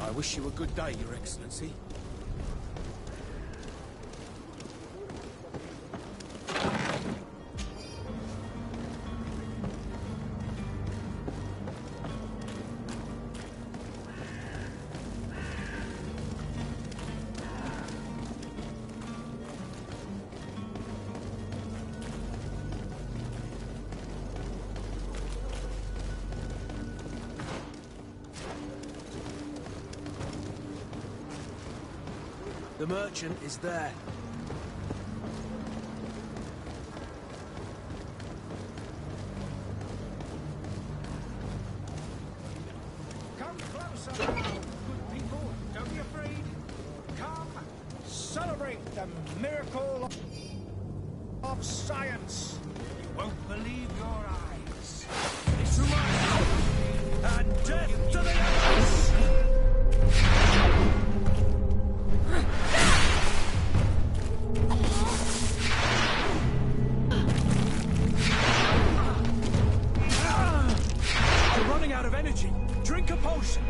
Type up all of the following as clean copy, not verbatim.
I wish you a good day, Your Excellency. The merchant is there. Come closer now, good people. Don't be afraid. Come, celebrate the miracle of science. You won't believe your eyes. It's humanity and death to the others! Drink a potion.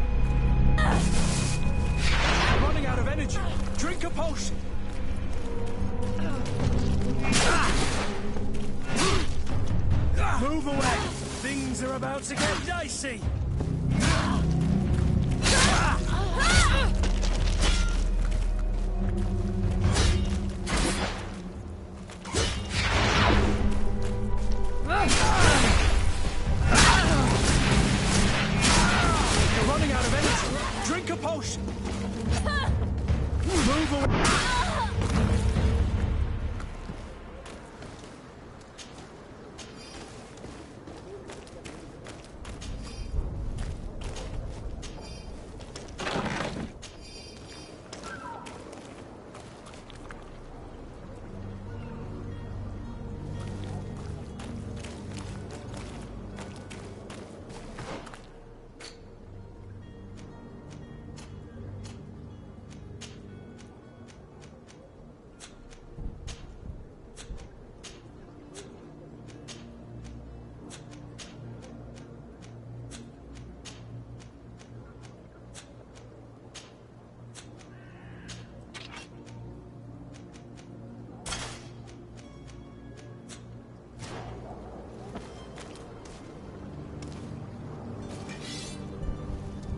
Running out of energy. Drink a potion. Move away. Things are about to get dicey. Drink a potion! Move away!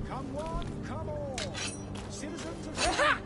Come on, come on! Citizens of the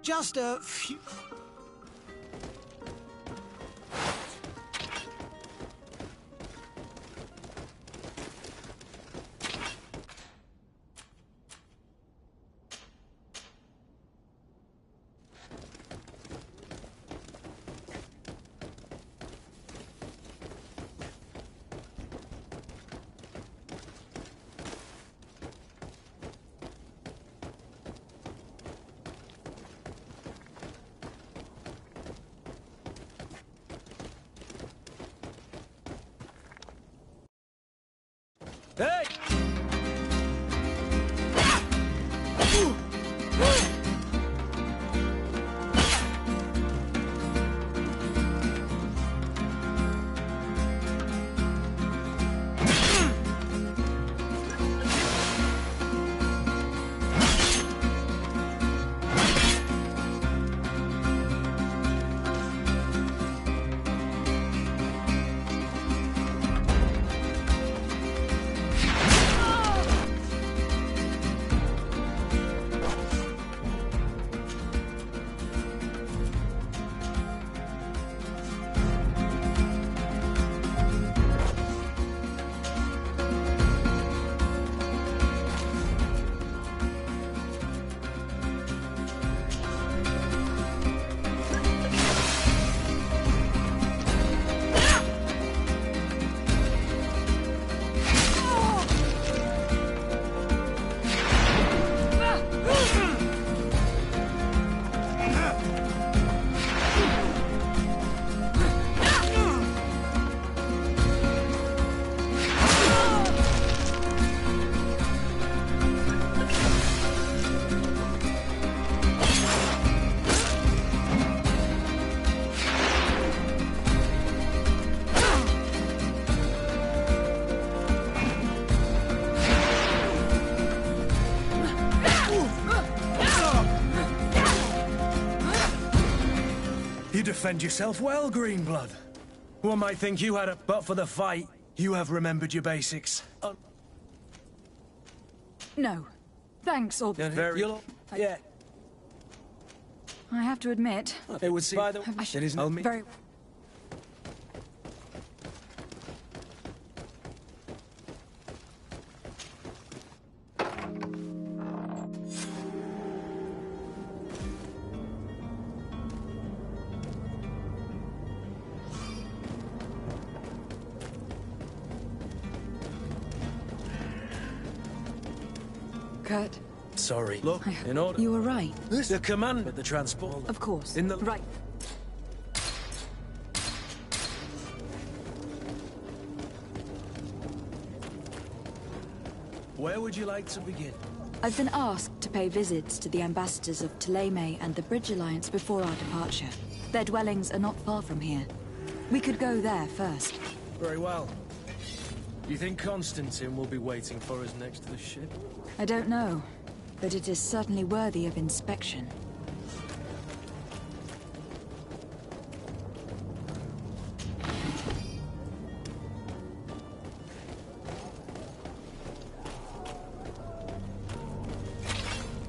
Just a few... Hey! You defend yourself well, Greenblood. One might think you had a... But for the fight, you have remembered your basics. No. Thanks, or... Very... Yeah. I have to admit... It would seem... By the... I should... It isn't... Very... Kurt, Sorry. Look, in order... you were right. The command at the transport... Of course. In the... Right. Where would you like to begin? I've been asked to pay visits to the ambassadors of Ptolemy and the Bridge Alliance before our departure. Their dwellings are not far from here. We could go there first. Very well. Do you think Constantine will be waiting for us next to the ship? I don't know, but it is certainly worthy of inspection.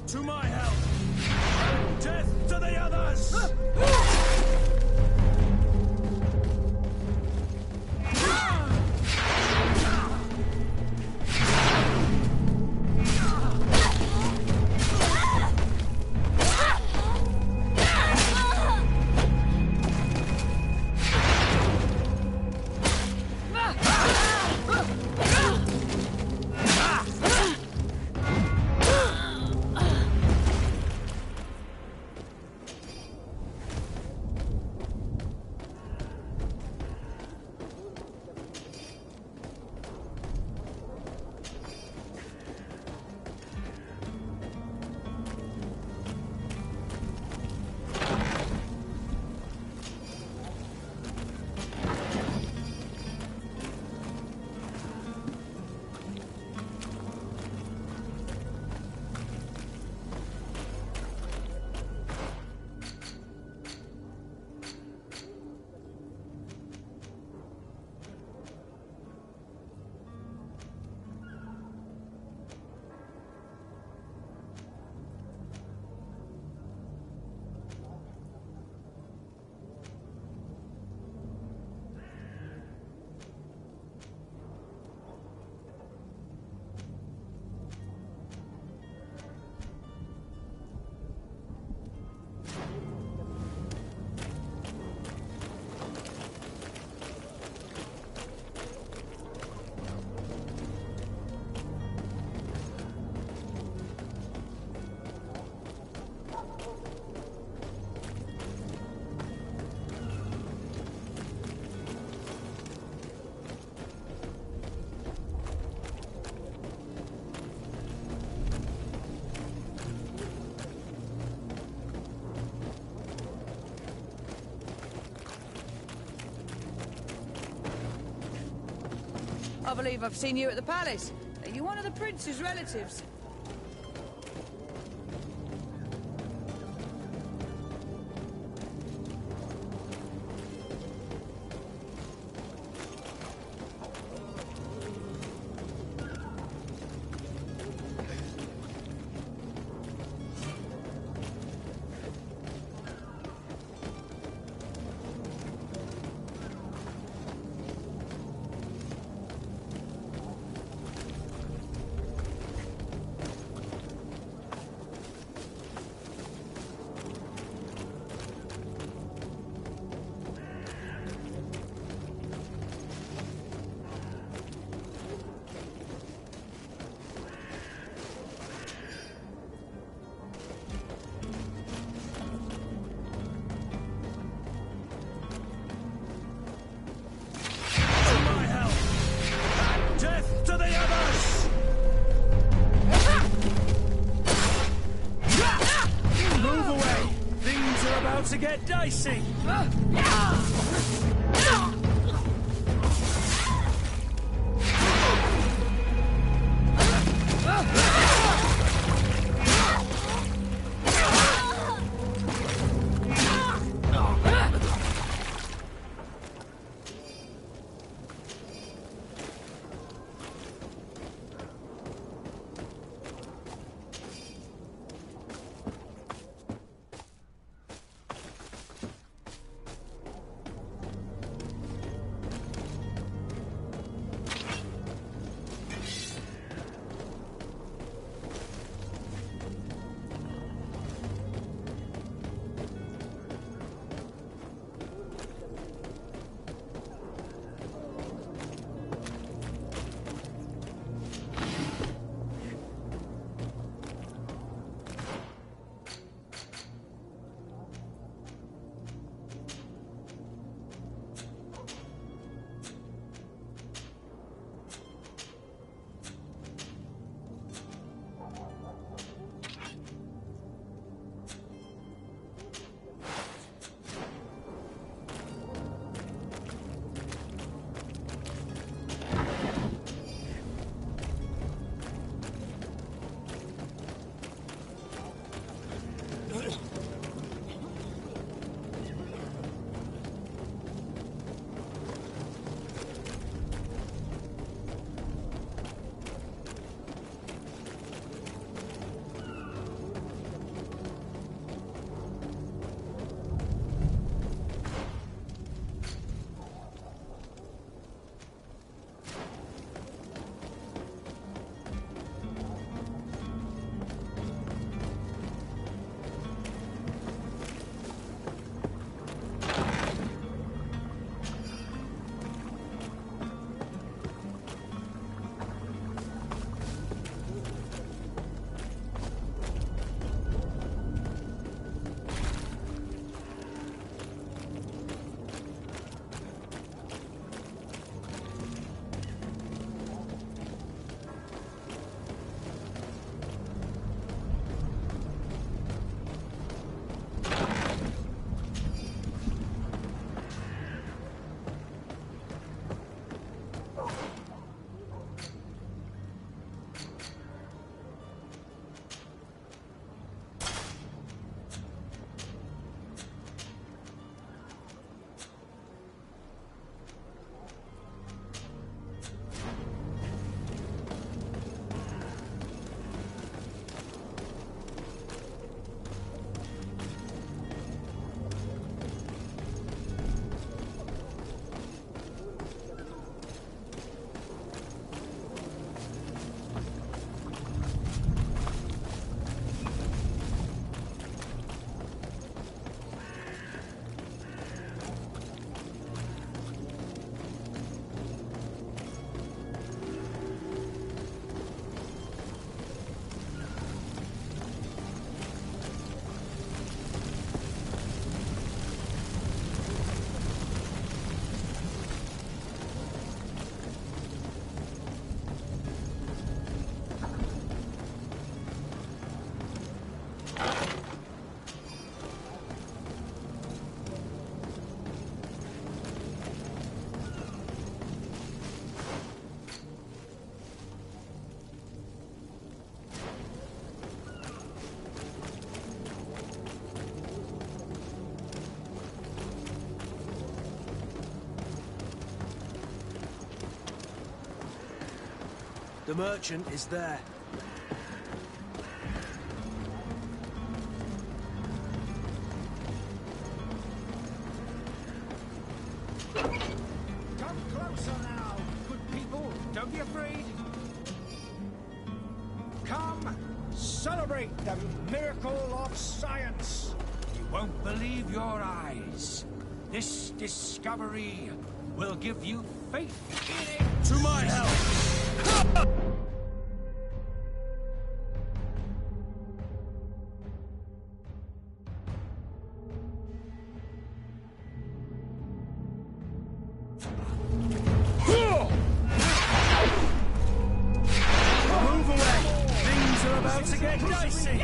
To my help! Death to the others! I believe I've seen you at the palace. Are you one of the prince's relatives? To get dicey. The merchant is there. Come closer now, good people. Don't be afraid. Come, celebrate the miracle of science. You won't believe your eyes. This discovery will give you faith in it. To my help! Move away! Things are about to get dicey!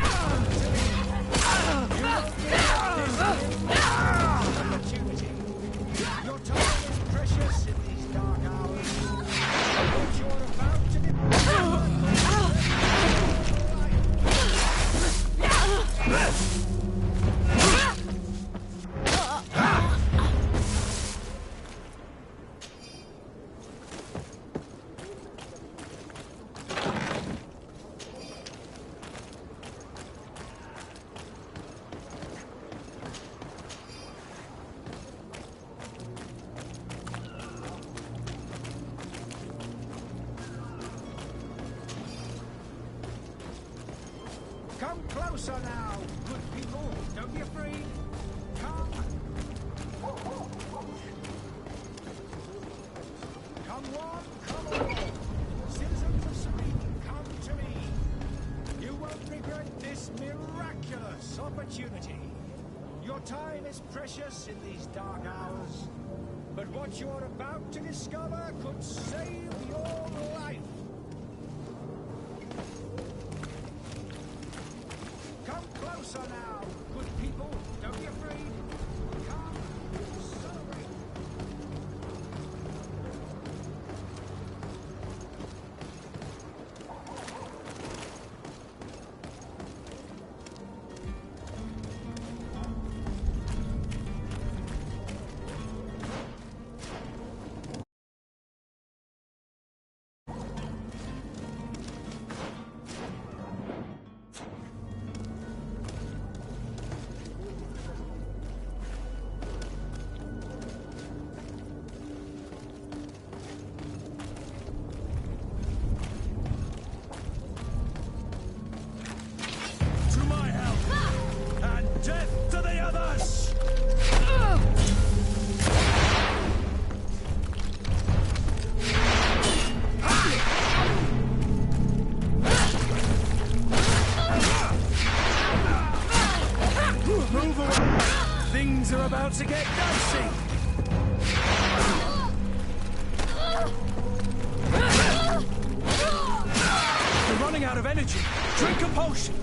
Opportunity. Your time is precious in these dark hours. What you're about to Come closer now, good people. Don't be afraid. Come. Come one, come all. Citizens of Serene, come to me. You won't regret this miraculous opportunity. Your time is precious in these dark hours. But what you're about to discover could save your life. Come closer now, good people. Don't be afraid. Come, celebrate. To my help! And death to the others! Move away! Things are about to get dicey! You're running out of energy. Drink a potion.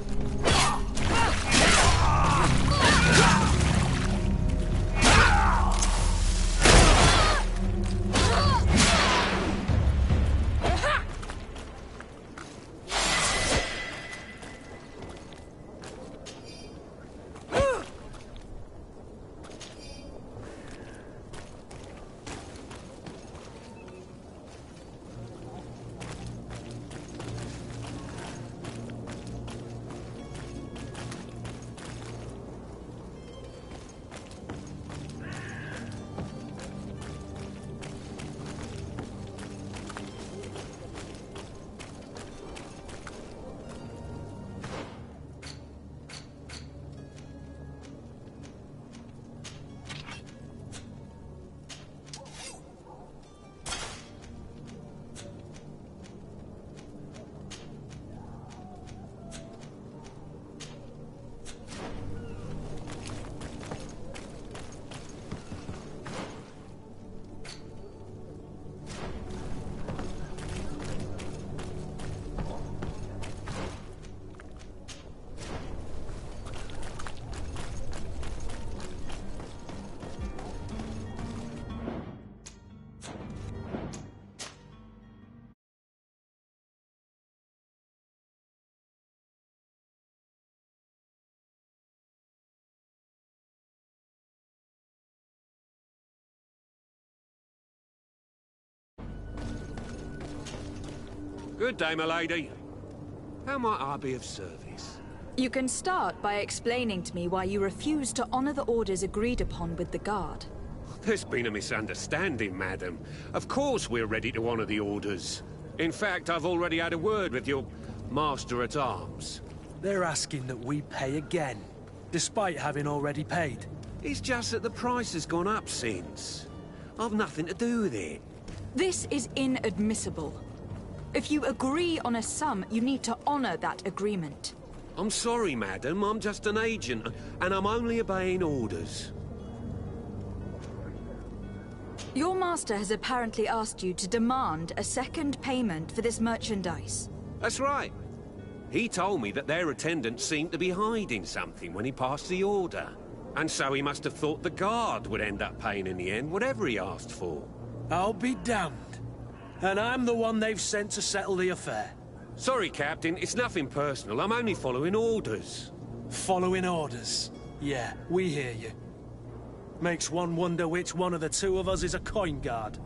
Good day, my lady. How might I be of service? You can start by explaining to me why you refuse to honor the orders agreed upon with the guard. There's been a misunderstanding, madam. Of course we're ready to honor the orders. In fact, I've already had a word with your master-at-arms. They're asking that we pay again, despite having already paid. It's just that the price has gone up since. I've nothing to do with it. This is inadmissible. If you agree on a sum, you need to honor that agreement. I'm sorry, madam. I'm just an agent, and I'm only obeying orders. Your master has apparently asked you to demand a second payment for this merchandise. That's right. He told me that their attendant seemed to be hiding something when he passed the order. And so he must have thought the guard would end up paying in the end, whatever he asked for. I'll be damned. And I'm the one they've sent to settle the affair. Sorry, Captain. It's nothing personal. I'm only following orders. Following orders? Yeah, we hear you. Makes one wonder which one of the two of us is a coin guard.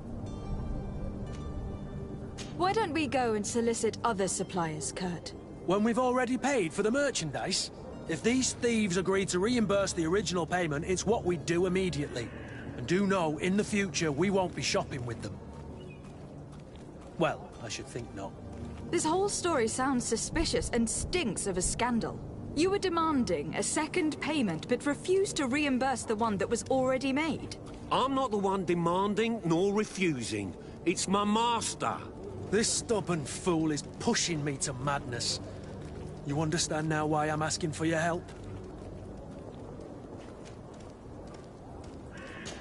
Why don't we go and solicit other suppliers, Kurt? When we've already paid for the merchandise? If these thieves agree to reimburse the original payment, it's what we do immediately. And do know, in the future, we won't be shopping with them. Well, I should think not. This whole story sounds suspicious and stinks of a scandal. You were demanding a second payment, but refused to reimburse the one that was already made. I'm not the one demanding nor refusing. It's my master. This stubborn fool is pushing me to madness. You understand now why I'm asking for your help?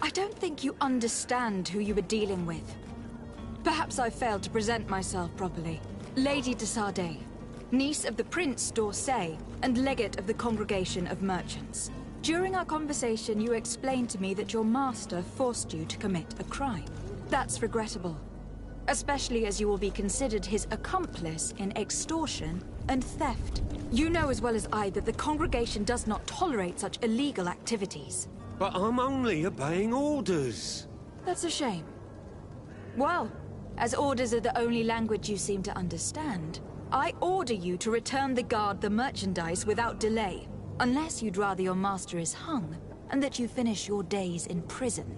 I don't think you understand who you were dealing with. Perhaps I failed to present myself properly. Lady de Sardet, niece of the Prince d'Orsay and legate of the Congregation of Merchants. During our conversation, you explained to me that your master forced you to commit a crime. That's regrettable, especially as you will be considered his accomplice in extortion and theft. You know as well as I that the Congregation does not tolerate such illegal activities. But I'm only obeying orders. That's a shame. Well, as orders are the only language you seem to understand, I order you to return the guard the merchandise without delay, unless you'd rather your master is hung, and that you finish your days in prison.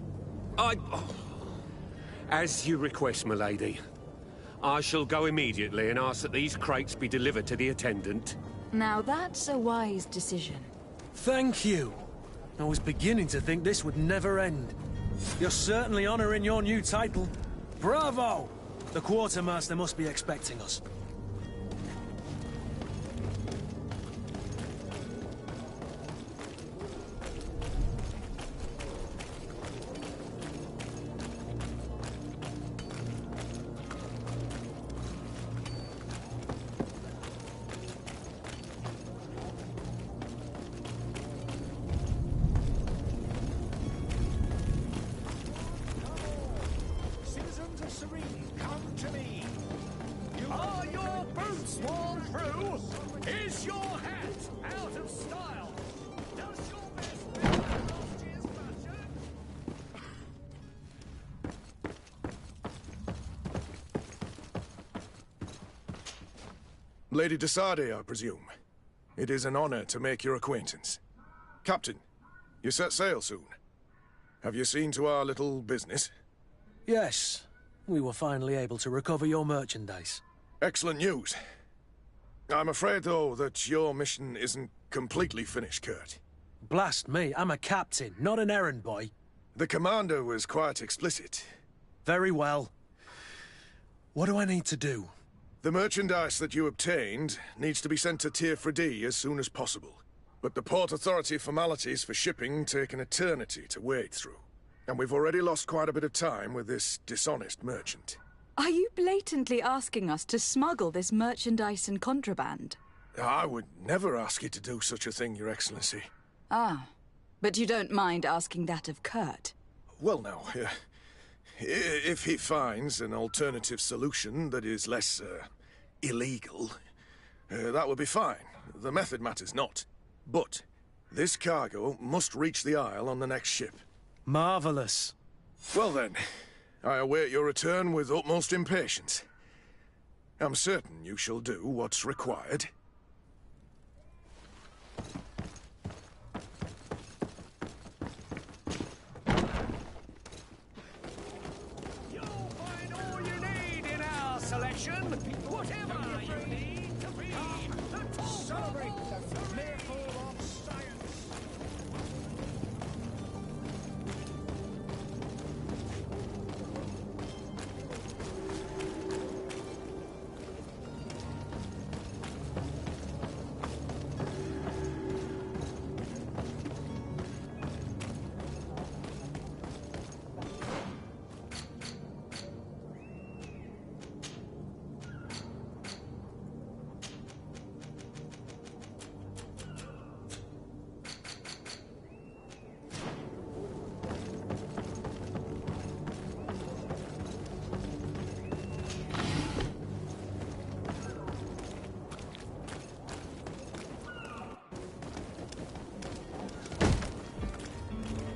As you request, my lady. I shall go immediately and ask that these crates be delivered to the attendant. Now that's a wise decision. Thank you. I was beginning to think this would never end. You're certainly honoring your new title. Bravo! The quartermaster must be expecting us. Citizens of Serene, come to me. Are your boots worn through? Is your hat out of style? Does your vest reflect last year's fashion? Lady de Sardet, I presume. It is an honor to make your acquaintance. Captain, you set sail soon. Have you seen to our little business? Yes, we were finally able to recover your merchandise. Excellent news. I'm afraid, though, that your mission isn't completely finished, Kurt. Blast me, I'm a captain, not an errand boy. The commander was quite explicit. Very well. What do I need to do? The merchandise that you obtained needs to be sent to Tier D as soon as possible. But the Port Authority formalities for shipping take an eternity to wade through. And we've already lost quite a bit of time with this dishonest merchant. Are you blatantly asking us to smuggle this merchandise and contraband? I would never ask you to do such a thing, Your Excellency. Ah, but you don't mind asking that of Kurt? Well, now, if he finds an alternative solution that is less, illegal, that would be fine. The method matters not. But this cargo must reach the Isle on the next ship. Marvelous. Well then, I await your return with utmost impatience. I'm certain you shall do what's required. You'll find all you need in our selection. Whatever you need to be. Celebrate the miracle of science.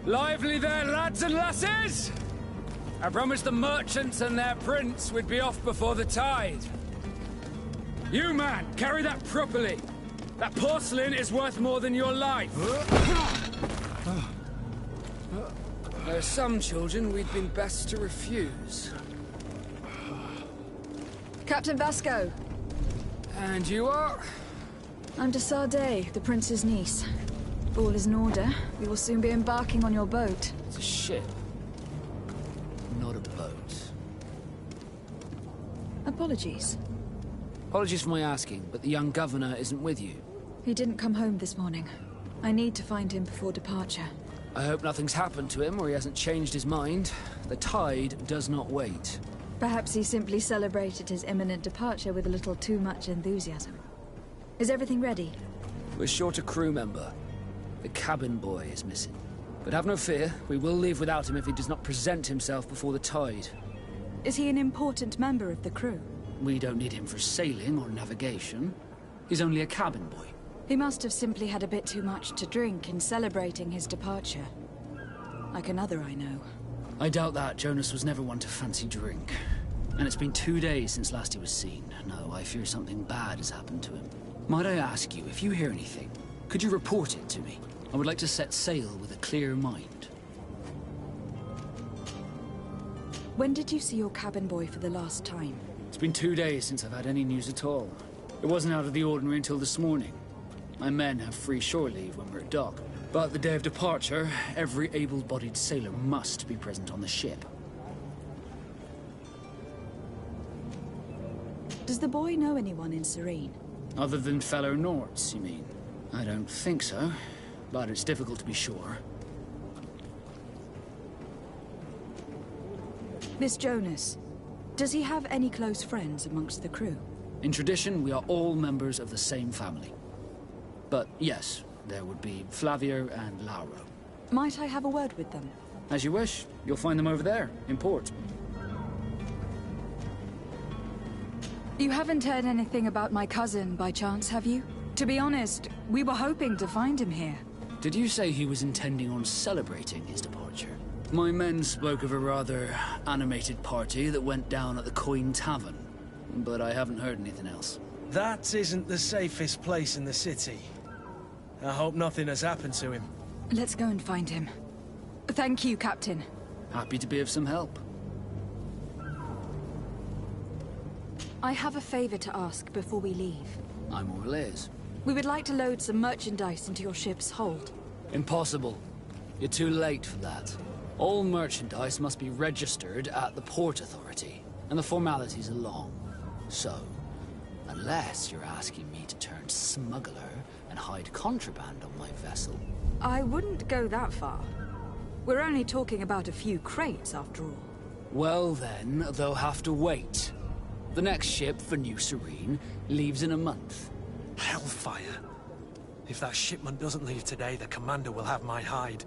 Lively there, lads and lasses! I promised the merchants and their prince we'd be off before the tide. You, man, carry that properly. That porcelain is worth more than your life. There are some children we'd been best to refuse. Captain Vasco, And you are? I'm de Sardet, the prince's niece. If all is in order, we will soon be embarking on your boat. It's a ship. Not a boat. Apologies. Apologies for my asking, but the young governor isn't with you. He didn't come home this morning. I need to find him before departure. I hope nothing's happened to him or he hasn't changed his mind. The tide does not wait. Perhaps he simply celebrated his imminent departure with a little too much enthusiasm. Is everything ready? We're short a crew member. The cabin boy is missing. But have no fear, we will leave without him if he does not present himself before the tide. Is he an important member of the crew? We don't need him for sailing or navigation. He's only a cabin boy. He must have simply had a bit too much to drink in celebrating his departure. Like another I know. I doubt that. Jonas was never one to fancy drink. And it's been 2 days since last he was seen. No, I fear something bad has happened to him. Might I ask you, if you hear anything, could you report it to me? I would like to set sail with a clear mind. When did you see your cabin boy for the last time? It's been 2 days since I've had any news at all. It wasn't out of the ordinary until this morning. My men have free shore leave when we're at dock. But the day of departure, every able-bodied sailor must be present on the ship. Does the boy know anyone in Serene? Other than fellow Norts, you mean? I don't think so, but it's difficult to be sure. Miss Jonas, does he have any close friends amongst the crew? In tradition, we are all members of the same family. But yes, there would be Flavio and Lauro. Might I have a word with them? As you wish. You'll find them over there, in port. You haven't heard anything about my cousin, by chance, have you? To be honest, we were hoping to find him here. Did you say he was intending on celebrating his departure? My men spoke of a rather animated party that went down at the Coin Tavern, but I haven't heard anything else. That isn't the safest place in the city. I hope nothing has happened to him. Let's go and find him. Thank you, Captain. Happy to be of some help. I have a favor to ask before we leave. I'm all ears. We would like to load some merchandise into your ship's hold. Impossible. You're too late for that. All merchandise must be registered at the Port Authority, and the formalities are long. So, unless you're asking me to turn smuggler and hide contraband on my vessel. I wouldn't go that far. We're only talking about a few crates, after all. Well then, they'll have to wait. The next ship for New Serene leaves in a month. Hellfire. If that shipment doesn't leave today, the commander will have my hide.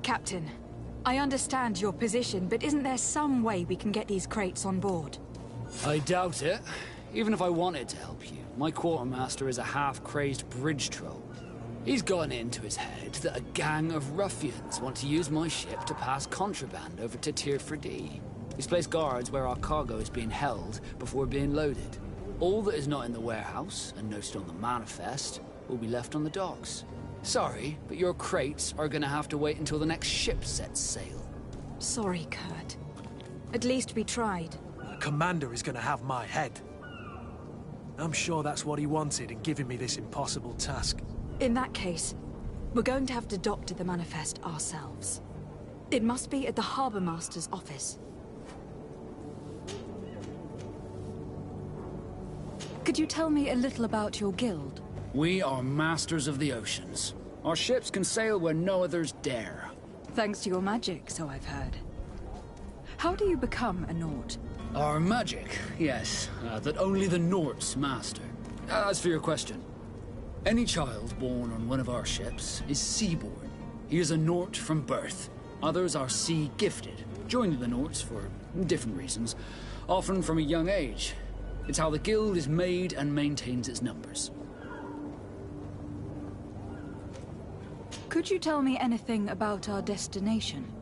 Captain, I understand your position, but isn't there some way we can get these crates on board? I doubt it. Even if I wanted to help you, my quartermaster is a half-crazed bridge troll. He's gotten into his head that a gang of ruffians want to use my ship to pass contraband over to Tier 4D. He's placed guards where our cargo is being held before being loaded. All that is not in the warehouse, and noted on the manifest, will be left on the docks. Sorry, but your crates are gonna have to wait until the next ship sets sail. Sorry, Kurt. At least we tried. The commander is gonna have my head. I'm sure that's what he wanted in giving me this impossible task. In that case, we're going to have to doctor the manifest ourselves. It must be at the Harbour Master's office. Could you tell me a little about your guild? We are masters of the oceans. Our ships can sail where no others dare. Thanks to your magic, so I've heard. How do you become a Nort? Our magic, yes, that only the Norts master. As for your question, any child born on one of our ships is seaborn. He is a Nort from birth. Others are sea-gifted, joining the Norts for different reasons, often from a young age. It's how the guild is made and maintains its numbers. Could you tell me anything about our destination?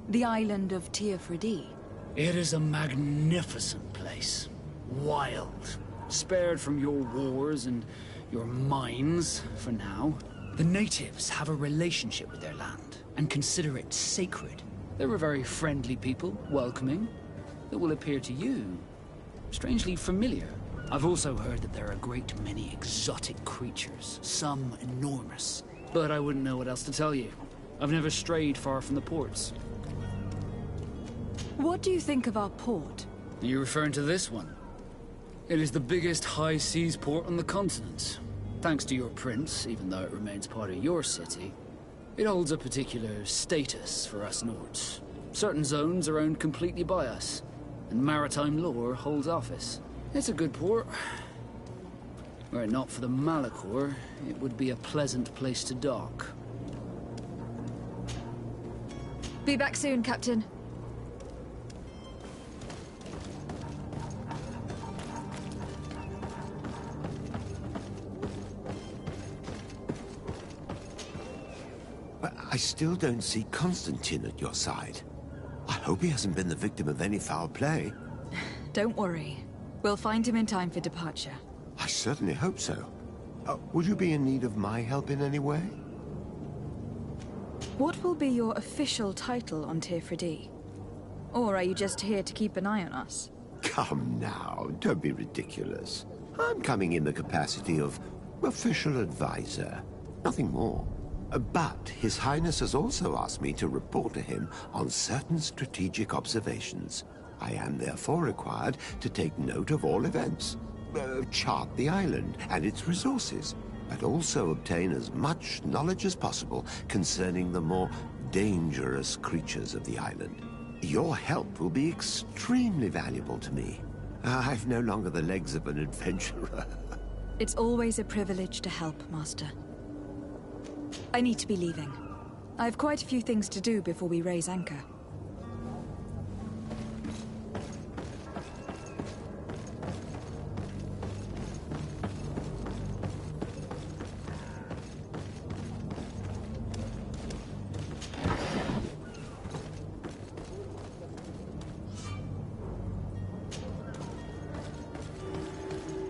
The island of Teofredi? It is a magnificent place. Wild. Spared from your wars and your mines, for now. The natives have a relationship with their land, and consider it sacred. They're a very friendly people, welcoming, that will appear to you strangely familiar. I've also heard that there are a great many exotic creatures, some enormous. But I wouldn't know what else to tell you. I've never strayed far from the ports. What do you think of our port? Are you referring to this one? It is the biggest high seas port on the continent. Thanks to your prince, even though it remains part of your city, it holds a particular status for us Nords. Certain zones are owned completely by us, and maritime law holds office. It's a good port. Were it not for the Malachor, it would be a pleasant place to dock. Be back soon, Captain. But I still don't see Constantine at your side. I hope he hasn't been the victim of any foul play. Don't worry. We'll find him in time for departure. I certainly hope so. Would you be in need of my help in any way? What will be your official title on Teofredi? Or are you just here to keep an eye on us? Come now, don't be ridiculous. I'm coming in the capacity of official advisor, nothing more. But His Highness has also asked me to report to him on certain strategic observations. I am therefore required to take note of all events, chart the island and its resources, but also obtain as much knowledge as possible concerning the more dangerous creatures of the island. Your help will be extremely valuable to me. I've no longer the legs of an adventurer. It's always a privilege to help, Master. I need to be leaving. I have quite a few things to do before we raise anchor.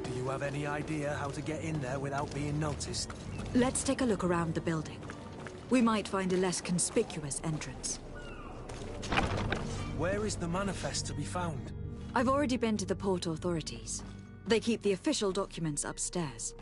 Do you have any idea how to get in there without being noticed? Let's take a look around the building. We might find a less conspicuous entrance. Where is the manifest to be found? I've already been to the port authorities. They keep the official documents upstairs.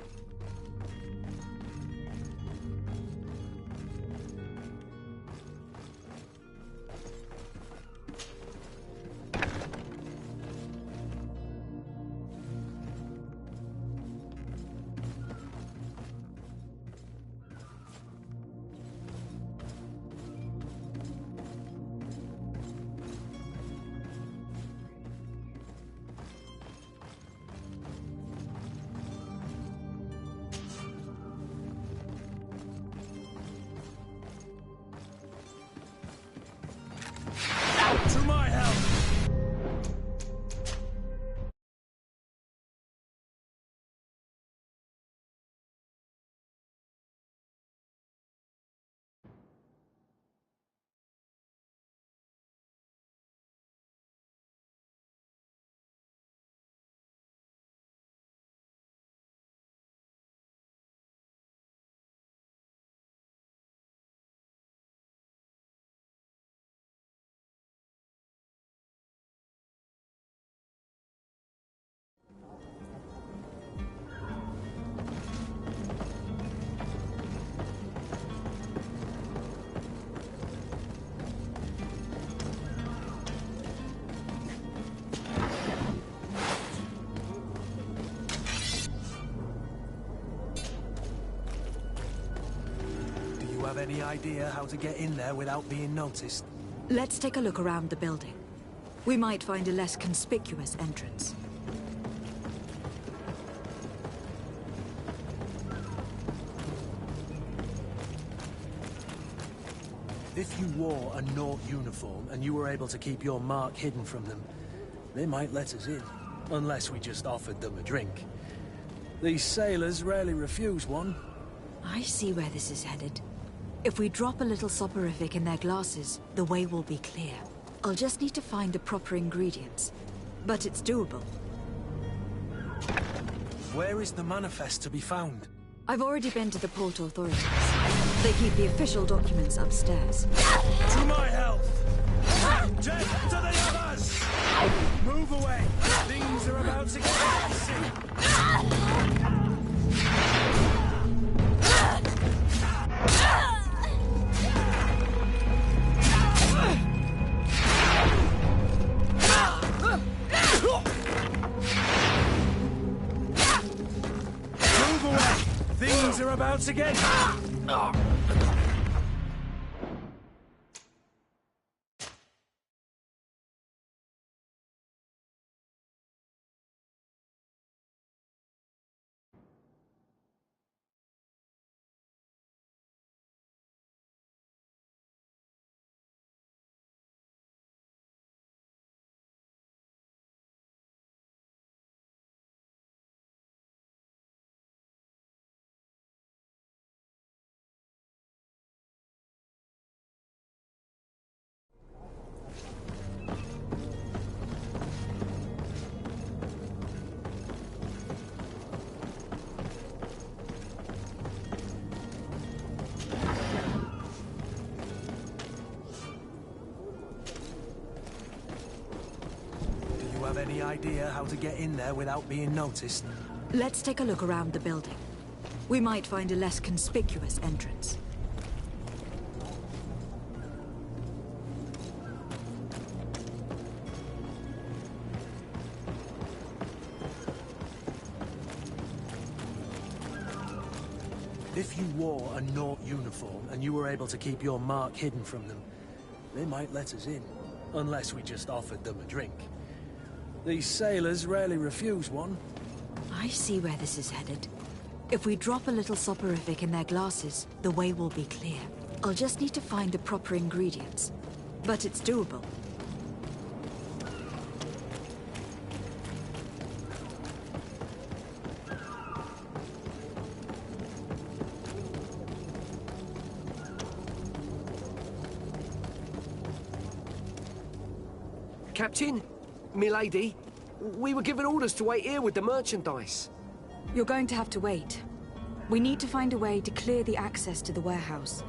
have any idea how to get in there without being noticed? Let's take a look around the building. We might find a less conspicuous entrance. If you wore a Naught uniform and you were able to keep your mark hidden from them, they might let us in. Unless we just offered them a drink. These sailors rarely refuse one. I see where this is headed. If we drop a little soporific in their glasses, the way will be clear. I'll just need to find the proper ingredients. But it's doable. Where is the manifest to be found? I've already been to the port authorities. They keep the official documents upstairs. To my health! Death to the others! Move away! Things are about to get dicey! Move away! Things are about to get... Have any idea how to get in there without being noticed? Let's take a look around the building. We might find a less conspicuous entrance. If you wore a Naught uniform and you were able to keep your mark hidden from them, they might let us in. Unless we just offered them a drink. These sailors rarely refuse one. I see where this is headed. If we drop a little soporific in their glasses, the way will be clear. I'll just need to find the proper ingredients. But it's doable. Captain? Milady? We were given orders to wait here with the merchandise. You're going to have to wait. We need to find a way to clear the access to the warehouse.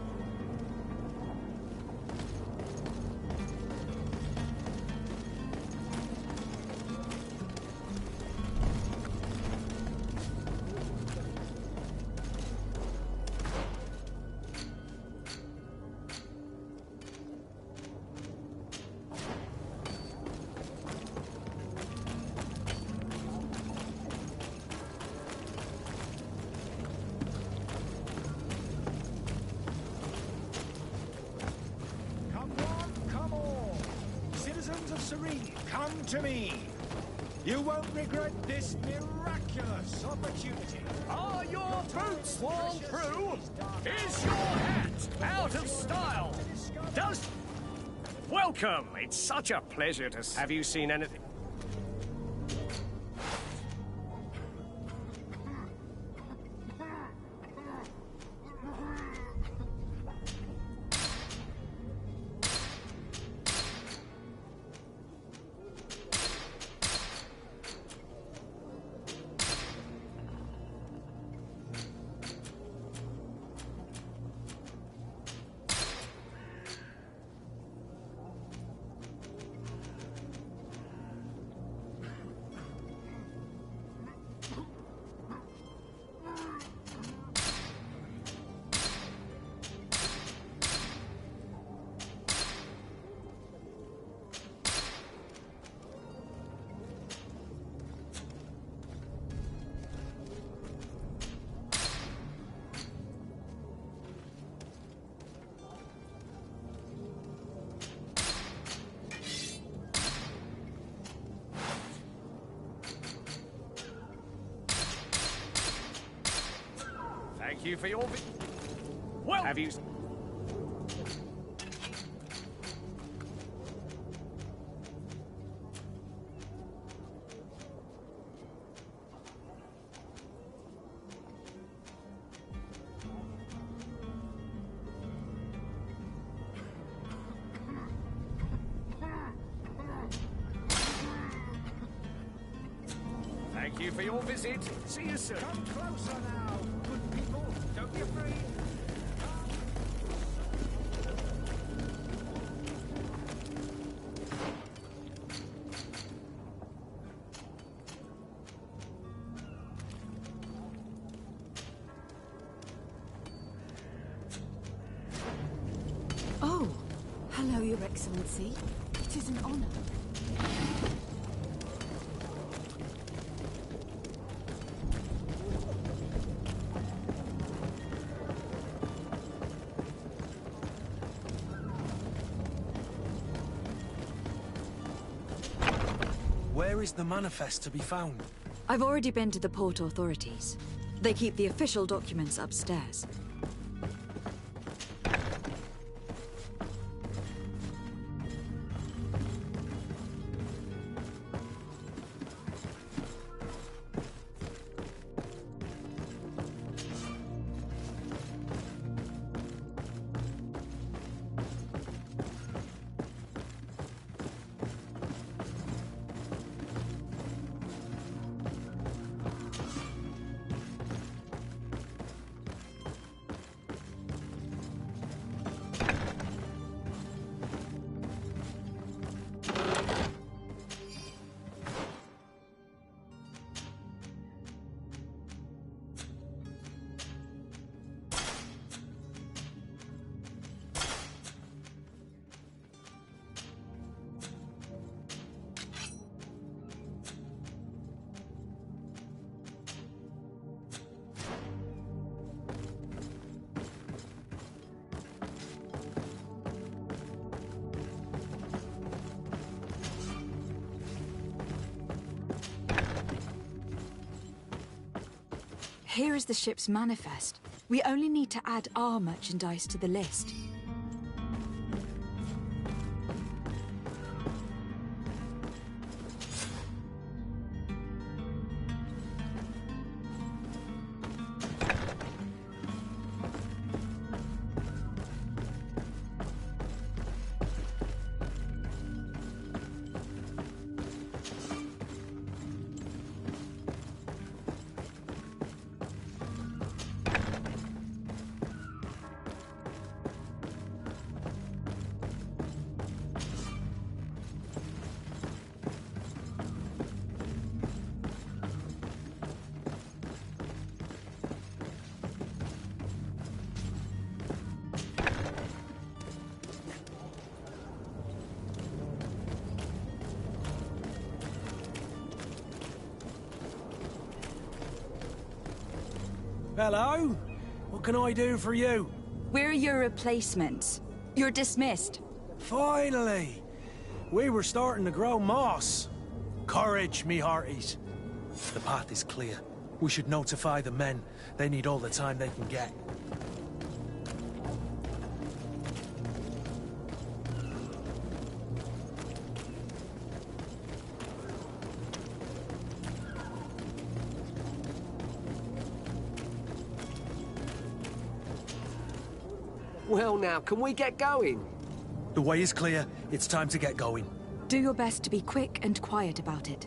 Come to me. You won't regret this miraculous opportunity. Are your boots worn through? Is your hat out of style? Does... Welcome. It's such a pleasure to... Have you seen anything? Thank you for your... Well, have you... Thank you for your visit. See you soon. Come closer now, good people. Don't be afraid. Oh, hello, Your Excellency. It is an honor. Where is the manifest to be found? I've already been to the port authorities. They keep the official documents upstairs. Here is the ship's manifest. We only need to add our merchandise to the list. Hello? What can I do for you? We're your replacements. You're dismissed. Finally! We were starting to grow moss. Courage, me hearties. The path is clear. We should notify the men. They need all the time they can get. Well now, can we get going? The way is clear. It's time to get going. Do your best to be quick and quiet about it.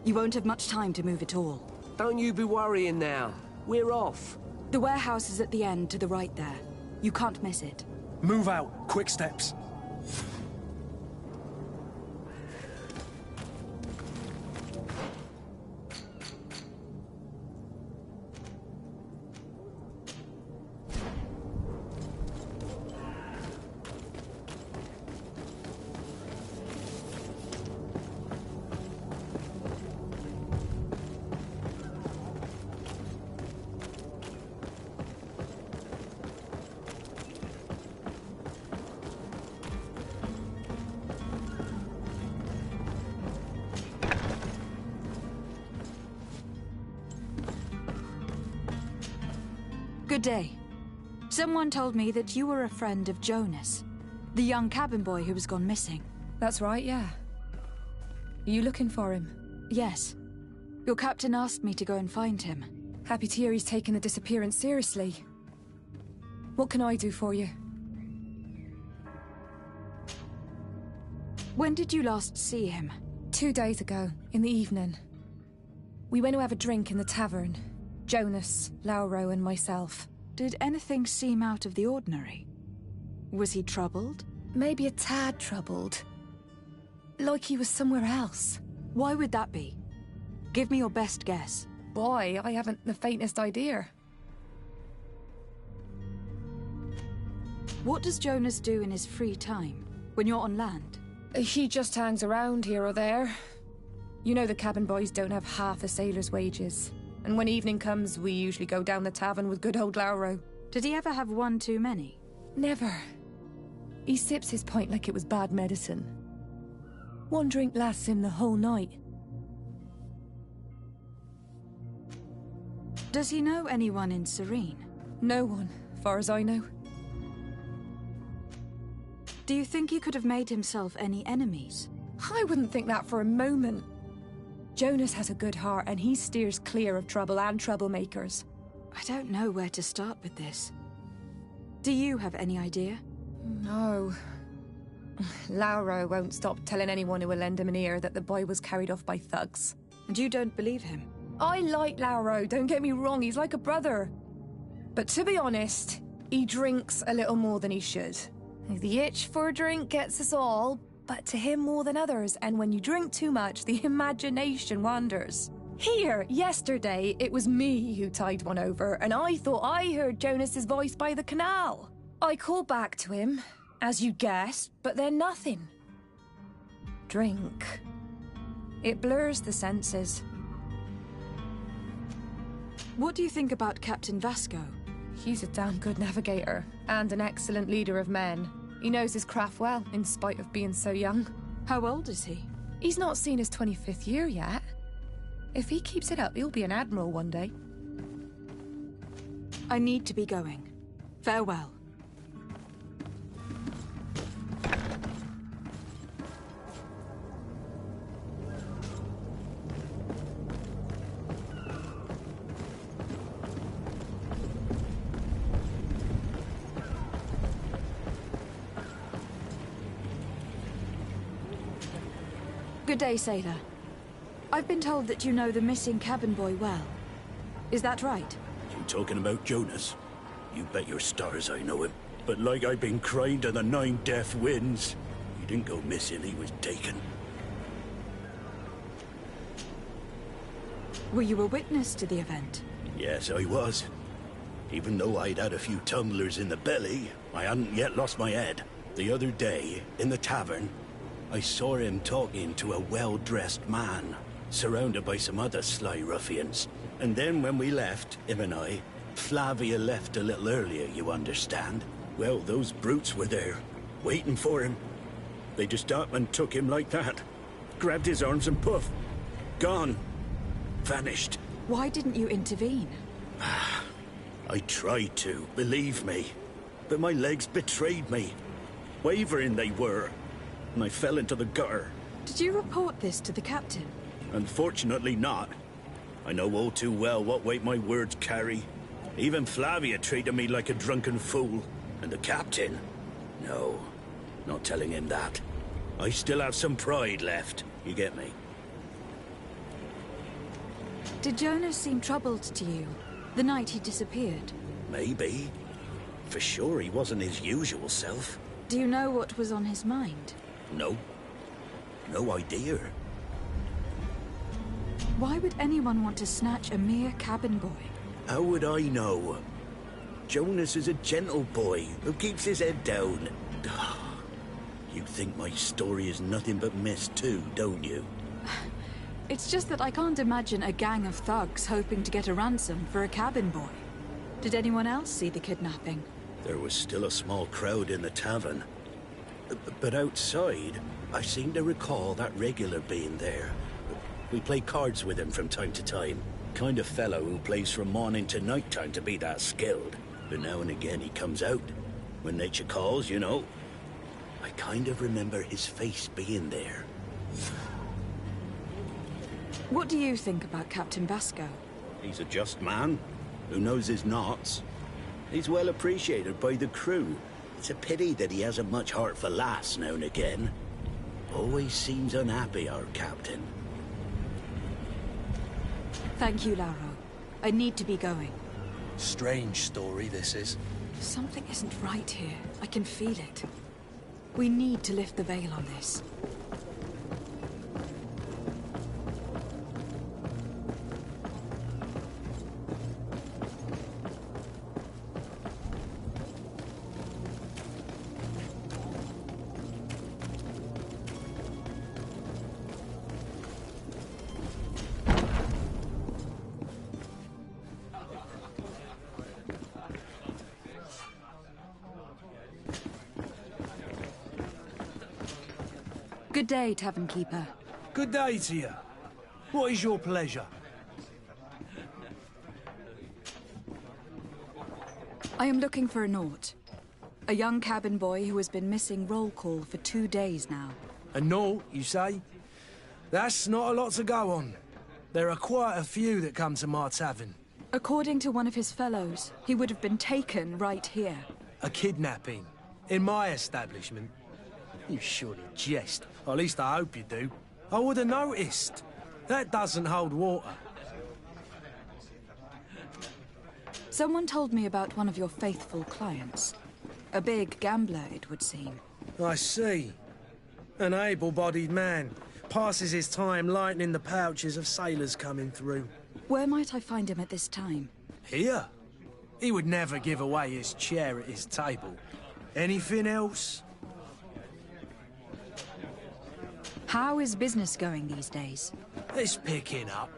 You won't have much time to move at all. Don't you be worrying now. We're off. The warehouse is at the end to the right there. You can't miss it. Move out. Quick steps. Good day. Someone told me that you were a friend of Jonas, the young cabin boy who was gone missing. That's right, yeah. Are you looking for him? Yes. Your captain asked me to go and find him. Happy to hear he's taken the disappearance seriously. What can I do for you? When did you last see him? 2 days ago, in the evening. We went to have a drink in the tavern. Jonas, Lauro and myself. Did anything seem out of the ordinary? Was he troubled? Maybe a tad troubled. Like he was somewhere else. Why would that be? Give me your best guess. Boy, I haven't the faintest idea. What does Jonas do in his free time, when you're on land? He just hangs around here or there. You know the cabin boys don't have half a sailor's wages. And when evening comes, we usually go down the tavern with good old Lauro. Did he ever have one too many? Never. He sips his pint like it was bad medicine. One drink lasts him the whole night. Does he know anyone in Serene? No one, far as I know. Do you think he could have made himself any enemies? I wouldn't think that for a moment. Jonas has a good heart and he steers clear of trouble and troublemakers. I don't know where to start with this. Do you have any idea? No. Lauro won't stop telling anyone who will lend him an ear that the boy was carried off by thugs. And you don't believe him? I like Lauro, don't get me wrong, he's like a brother. But to be honest, he drinks a little more than he should. The itch for a drink gets us all, but to him more than others, and when you drink too much, the imagination wanders. Here, yesterday, it was me who tied one over, and I thought I heard Jonas's voice by the canal. I called back to him, as you guessed, but then nothing. Drink. It blurs the senses. What do you think about Captain Vasco? He's a damn good navigator, and an excellent leader of men. He knows his craft well, in spite of being so young. How old is he? He's not seen his 25th year yet. If he keeps it up, he'll be an admiral one day. I need to be going. Farewell. Good day, sailor. I've been told that you know the missing cabin boy well. Is that right? You talking about Jonas? You bet your stars I know him. But like I've been crying to the 9 death winds, he didn't go missing, he was taken. Were you a witness to the event? Yes, I was. Even though I'd had a few tumblers in the belly, I hadn't yet lost my head. The other day, in the tavern, I saw him talking to a well-dressed man, surrounded by some other sly ruffians. And then when we left, him and I, Flavia left a little earlier, you understand? Well, those brutes were there, waiting for him. They just up and took him like that. Grabbed his arms and poof, gone. Vanished. Why didn't you intervene? I tried to, believe me. But my legs betrayed me. Wavering they were. And I fell into the gutter. Did you report this to the captain? Unfortunately not. I know all too well what weight my words carry. Even Flavia treated me like a drunken fool. And the captain? No, not telling him that. I still have some pride left, you get me? Did Jonas seem troubled to you, the night he disappeared? Maybe. For sure he wasn't his usual self. Do you know what was on his mind? No. No idea. Why would anyone want to snatch a mere cabin boy? How would I know? Jonas is a gentle boy who keeps his head down. You think my story is nothing but mist too, don't you? It's just that I can't imagine a gang of thugs hoping to get a ransom for a cabin boy. Did anyone else see the kidnapping? There was still a small crowd in the tavern. But outside, I seem to recall that regular being there. We played cards with him from time to time. Kind of fellow who plays from morning to night time to be that skilled. But now and again he comes out. When nature calls, you know. I kind of remember his face being there. What do you think about Captain Basco? He's a just man, who knows his knots. He's well appreciated by the crew. It's a pity that he hasn't much heart for lass now and again. Always seems unhappy, our captain. Thank you, Lauro. I need to be going. Strange story, this is. Something isn't right here. I can feel it. We need to lift the veil on this. Good day, Tavern Keeper. Good day to you. What is your pleasure? I am looking for a Naut. A young cabin boy who has been missing roll call for 2 days now. A Naut, you say? That's not a lot to go on. There are quite a few that come to my tavern. According to one of his fellows, he would have been taken right here. A kidnapping? In my establishment? You surely jest. Or at least I hope you do. I would have noticed. That doesn't hold water. Someone told me about one of your faithful clients. A big gambler, it would seem. I see. An able-bodied man. Passes his time lightening the pouches of sailors coming through. Where might I find him at this time? Here? He would never give away his chair at his table. Anything else? How is business going these days? It's picking up.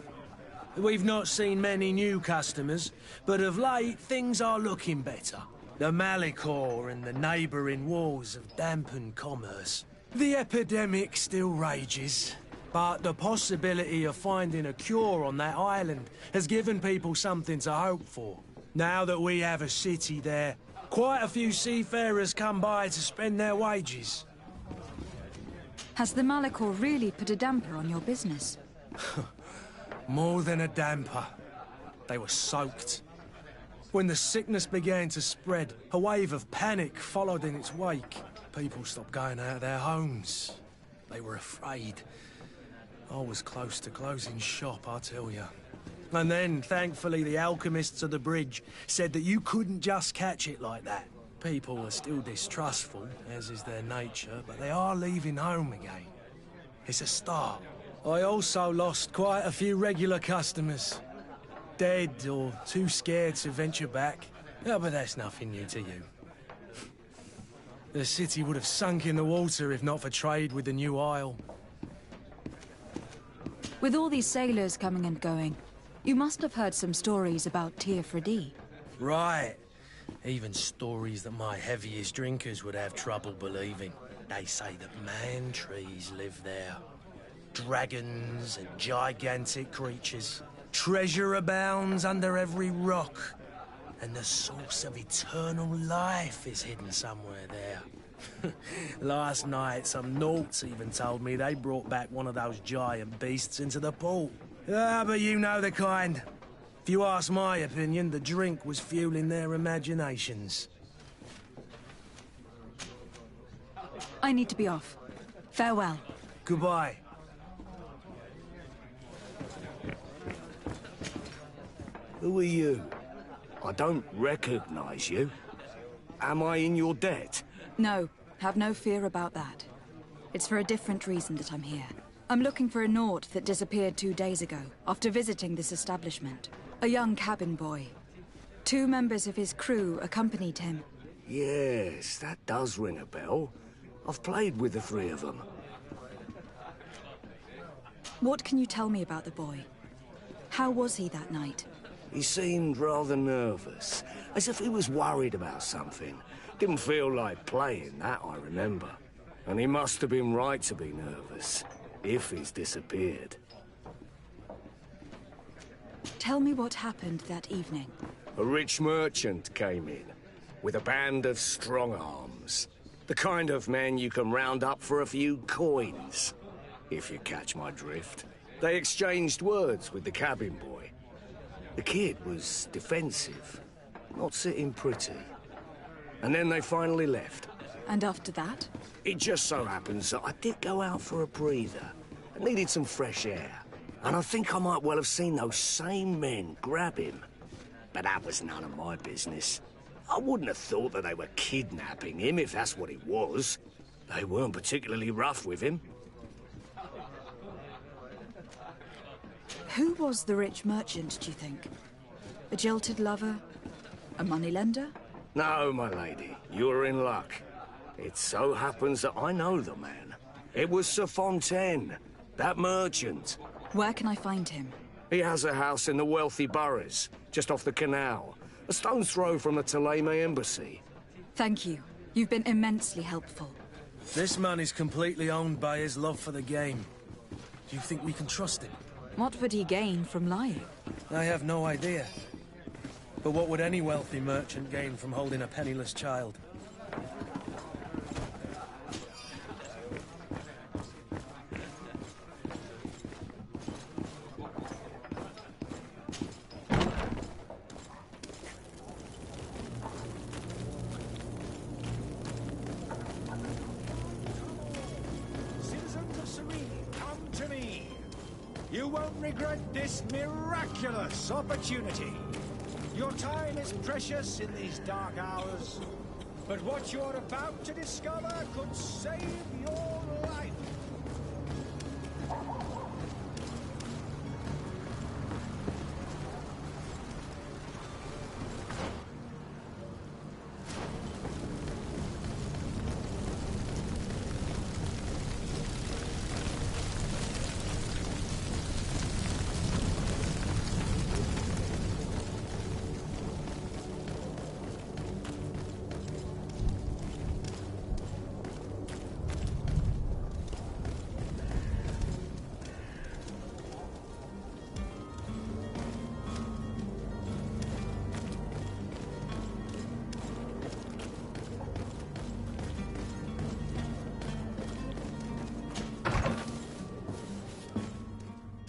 We've not seen many new customers, but of late things are looking better. The Malicor and the neighbouring wars have dampened commerce. The epidemic still rages, but the possibility of finding a cure on that island has given people something to hope for. Now that we have a city there, quite a few seafarers come by to spend their wages. Has the Malicor really put a damper on your business? More than a damper. They were soaked. When the sickness began to spread, a wave of panic followed in its wake. People stopped going out of their homes. They were afraid. I was close to closing shop, I tell you. And then, thankfully, the alchemists of the bridge said that you couldn't just catch it like that. People are still distrustful, as is their nature, but they are leaving home again. It's a start. I also lost quite a few regular customers. Dead or too scared to venture back. Oh, but that's nothing new to you. The city would have sunk in the water if not for trade with the new isle. With all these sailors coming and going, you must have heard some stories about Tir Fredi. Right. Even stories that my heaviest drinkers would have trouble believing. They say that man-trees live there. Dragons and gigantic creatures. Treasure abounds under every rock. And the source of eternal life is hidden somewhere there. Last night, some Nauts even told me they brought back one of those giant beasts into the port. Ah, but you know the kind. If you ask my opinion, the drink was fueling their imaginations. I need to be off. Farewell. Goodbye. Who are you? I don't recognize you. Am I in your debt? No, have no fear about that. It's for a different reason that I'm here. I'm looking for a Naut that disappeared 2 days ago, after visiting this establishment. A young cabin boy. 2 members of his crew accompanied him. Yes, that does ring a bell. I've played with the 3 of them. What can you tell me about the boy? How was he that night? He seemed rather nervous, as if he was worried about something. Didn't feel like playing, that I remember. And he must have been right to be nervous, if he's disappeared. Tell me what happened that evening. A rich merchant came in with a band of strong arms. The kind of men you can round up for a few coins, if you catch my drift. They exchanged words with the cabin boy. The kid was defensive, not sitting pretty. And then they finally left. And after that? It just so happens that I did go out for a breather. I needed some fresh air. And I think I might well have seen those same men grab him. But that was none of my business. I wouldn't have thought that they were kidnapping him, if that's what it was. They weren't particularly rough with him. Who was the rich merchant, do you think? A jilted lover? A moneylender? No, my lady, you're in luck. It so happens that I know the man. It was Sir Fontaine, that merchant. Where can I find him? He has a house in the wealthy boroughs, just off the canal. A stone's throw from the Thélème embassy. Thank you. You've been immensely helpful. This man is completely owned by his love for the game. Do you think we can trust him? What would he gain from lying? I have no idea. But what would any wealthy merchant gain from holding a penniless child? Citizens of Serene, come to me. You won't regret this miraculous opportunity. Your time is precious in these dark hours, but what you're about to discover could save your life.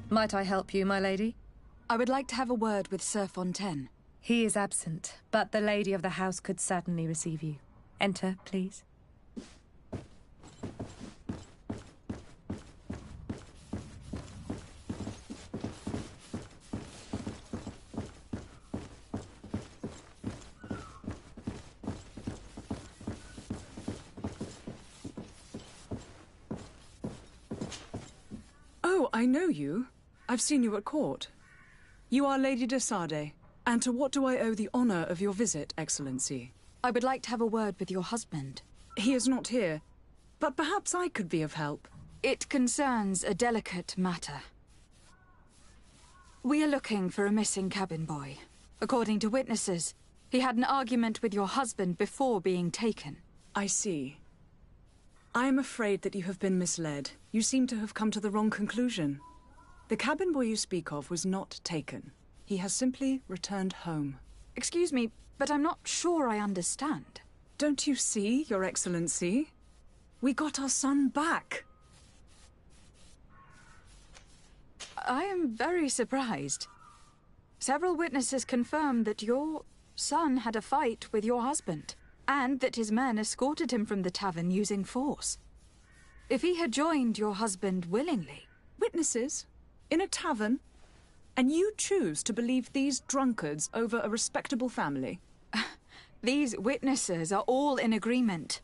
Might I help you, my lady? I would like to have a word with Sir Fontaine. He is absent, but the lady of the house could certainly receive you. Enter, please. Oh, I know you. I've seen you at court. You are Lady de Sardet. And to what do I owe the honor of your visit, Excellency? I would like to have a word with your husband. He is not here, but perhaps I could be of help. It concerns a delicate matter. We are looking for a missing cabin boy. According to witnesses, he had an argument with your husband before being taken. I see. I am afraid that you have been misled. You seem to have come to the wrong conclusion. The cabin boy you speak of was not taken. He has simply returned home. Excuse me, but I'm not sure I understand. Don't you see, Your Excellency? We got our son back. I am very surprised. Several witnesses confirmed that your son had a fight with your husband, and that his men escorted him from the tavern using force. If he had joined your husband willingly... Witnesses? In a tavern? And you choose to believe these drunkards over a respectable family? These witnesses are all in agreement,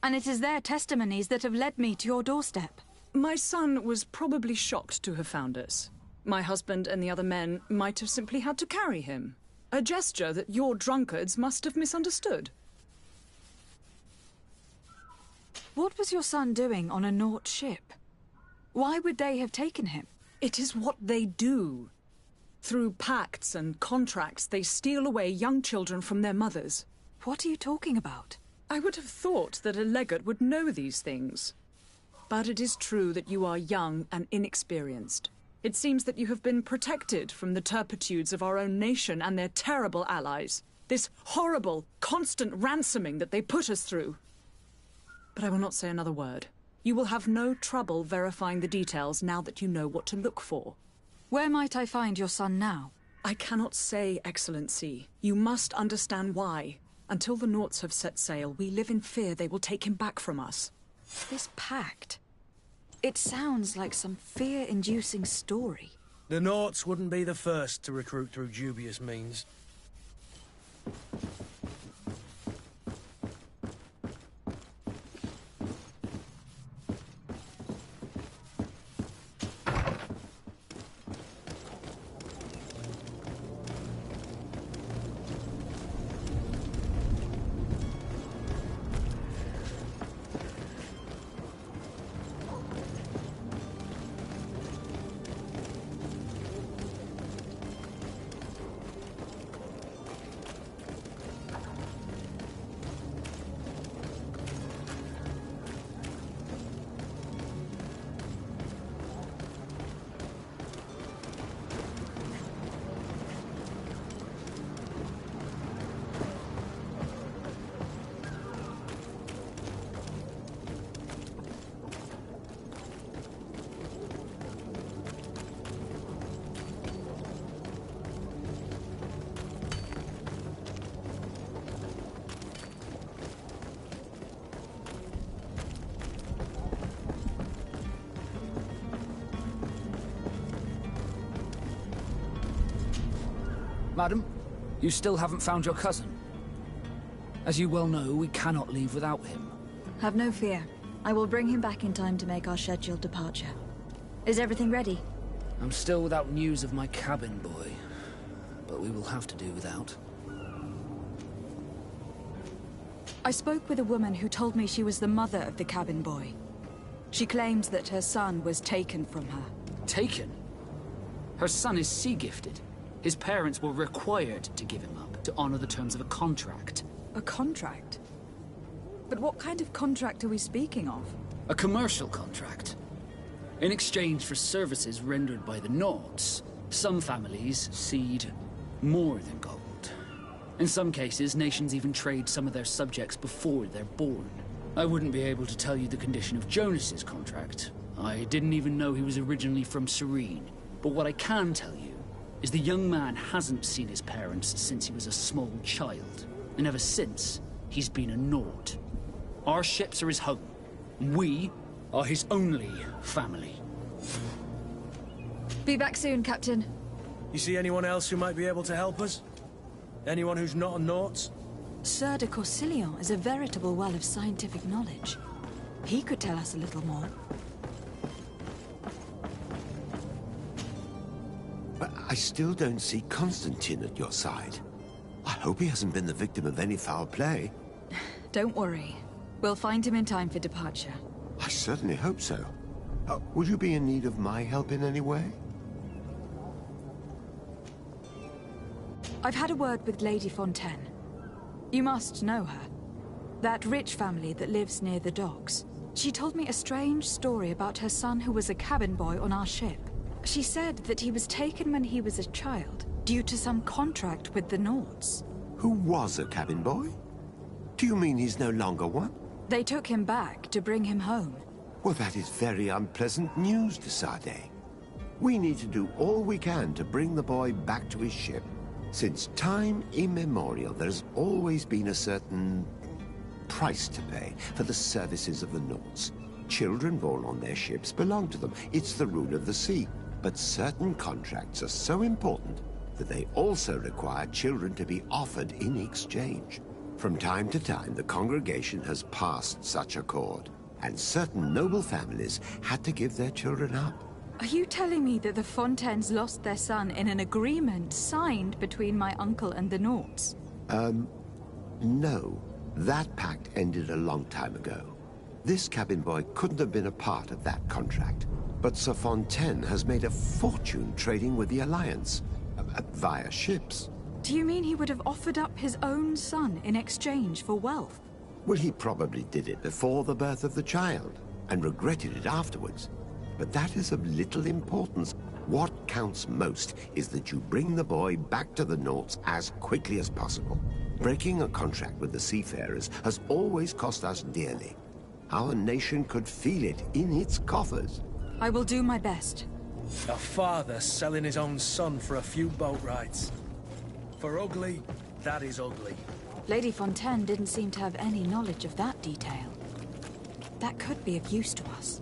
and it is their testimonies that have led me to your doorstep. My son was probably shocked to have found us. My husband and the other men might have simply had to carry him. A gesture that your drunkards must have misunderstood. What was your son doing on a Naut ship? Why would they have taken him? It is what they do. Through pacts and contracts, they steal away young children from their mothers. What are you talking about? I would have thought that a legate would know these things. But it is true that you are young and inexperienced. It seems that you have been protected from the turpitudes of our own nation and their terrible allies. This horrible, constant ransoming that they put us through. But I will not say another word. You will have no trouble verifying the details now that you know what to look for. Where might I find your son now? I cannot say, Excellency. You must understand why. Until the Nauts have set sail, we live in fear they will take him back from us. This pact... It sounds like some fear-inducing story. The Nauts wouldn't be the first to recruit through dubious means. Madam, you still haven't found your cousin. As you well know, we cannot leave without him. Have no fear. I will bring him back in time to make our scheduled departure. Is everything ready? I'm still without news of my cabin boy, but we will have to do without. I spoke with a woman who told me she was the mother of the cabin boy. She claims that her son was taken from her. Taken? Her son is sea-gifted. His parents were required to give him up, to honor the terms of a contract. A contract? But what kind of contract are we speaking of? A commercial contract. In exchange for services rendered by the Nauts, some families cede more than gold. In some cases, nations even trade some of their subjects before they're born. I wouldn't be able to tell you the condition of Jonas's contract. I didn't even know he was originally from Serene. But what I can tell you is the young man hasn't seen his parents since he was a small child. And ever since, he's been a Naut. Our ships are his home. We are his only family. Be back soon, Captain. You see anyone else who might be able to help us? Anyone who's not a Naut? Sir de Corsilion is a veritable well of scientific knowledge. He could tell us a little more. But I still don't see Constantine at your side. I hope he hasn't been the victim of any foul play. Don't worry. We'll find him in time for departure. I certainly hope so. Would you be in need of my help in any way? I've had a word with Lady Fontaine. You must know her. That rich family that lives near the docks. She told me a strange story about her son who was a cabin boy on our ship. She said that he was taken when he was a child, due to some contract with the Nauts. Who was a cabin boy? Do you mean he's no longer one? They took him back to bring him home. Well, that is very unpleasant news, de Sardet. We need to do all we can to bring the boy back to his ship. Since time immemorial, there's always been a certain price to pay for the services of the Nauts. Children born on their ships belong to them. It's the rule of the sea. But certain contracts are so important that they also require children to be offered in exchange. From time to time, the congregation has passed such accord, and certain noble families had to give their children up. Are you telling me that the Fontaines lost their son in an agreement signed between my uncle and the Nauts? No. That pact ended a long time ago. This cabin boy couldn't have been a part of that contract. But Sir Fontaine has made a fortune trading with the Alliance, via ships. Do you mean he would have offered up his own son in exchange for wealth? Well, he probably did it before the birth of the child, and regretted it afterwards. But that is of little importance. What counts most is that you bring the boy back to the Nauts as quickly as possible. Breaking a contract with the seafarers has always cost us dearly. Our nation could feel it in its coffers. I will do my best. A father selling his own son for a few boat rides. For ugly, that is ugly. Lady Fontaine didn't seem to have any knowledge of that detail. That could be of use to us.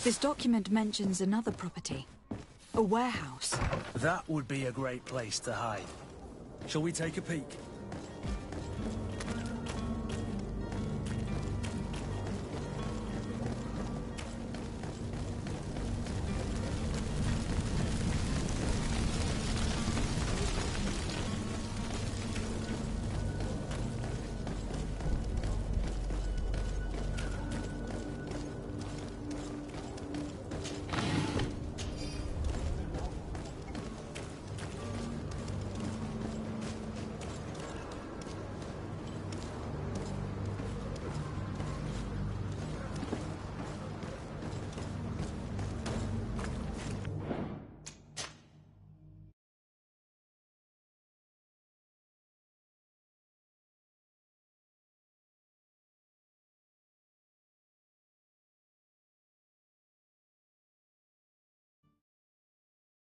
This document mentions another property. A warehouse. That would be a great place to hide. Shall we take a peek?